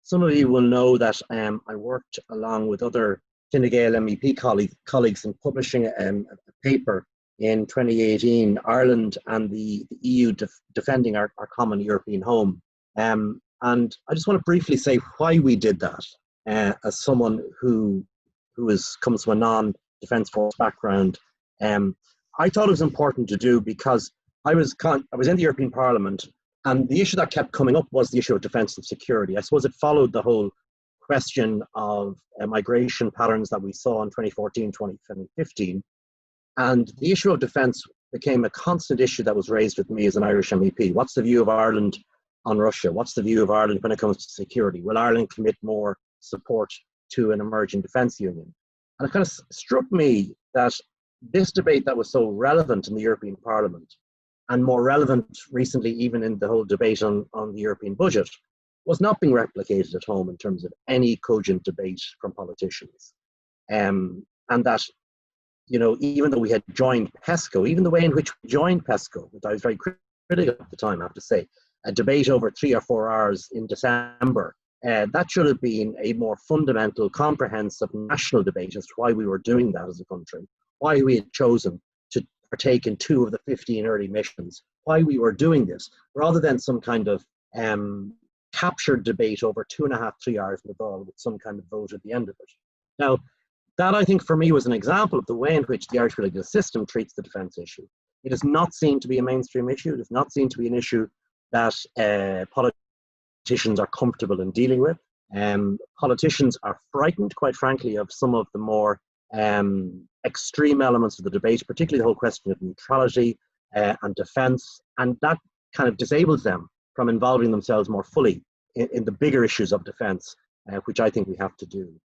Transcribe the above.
some of you will know that I worked along with other Fine Gael MEP colleagues in publishing a paper in 2018, Ireland and the EU defending our common European home. And I just want to briefly say why we did that as someone who comes from a non-defence force background. I thought it was important to do because I was in the European Parliament, and the issue that kept coming up was the issue of defence and security. I suppose it followed the whole question of migration patterns that we saw in 2014, 2015. And the issue of defence became a constant issue that was raised with me as an Irish MEP. What's the view of Ireland on Russia? What's the view of Ireland when it comes to security? Will Ireland commit more support to an emerging defence union? And it kind of struck me that this debate that was so relevant in the European Parliament, and more relevant recently even in the whole debate on the European budget, was not being replicated at home in terms of any cogent debate from politicians. And that, you know, even though we had joined PESCO, even the way in which we joined PESCO, which I was very critical at the time, I have to say, a debate over 3 or 4 hours in December, that should have been a more fundamental, comprehensive national debate as to why we were doing that as a country, why we had chosen to partake in 2 of the 15 early missions, why we were doing this, rather than some kind of captured debate over 2.5, 3 hours with some kind of vote at the end of it. Now, that I think for me was an example of the way in which the Irish political system treats the defence issue. It is not seen to be a mainstream issue. It is not seen to be an issue that politicians are comfortable in dealing with. Politicians are frightened, quite frankly, of some of the more extreme elements of the debate, particularly the whole question of neutrality and defence, and that kind of disables them from involving themselves more fully in the bigger issues of defence, which I think we have to do.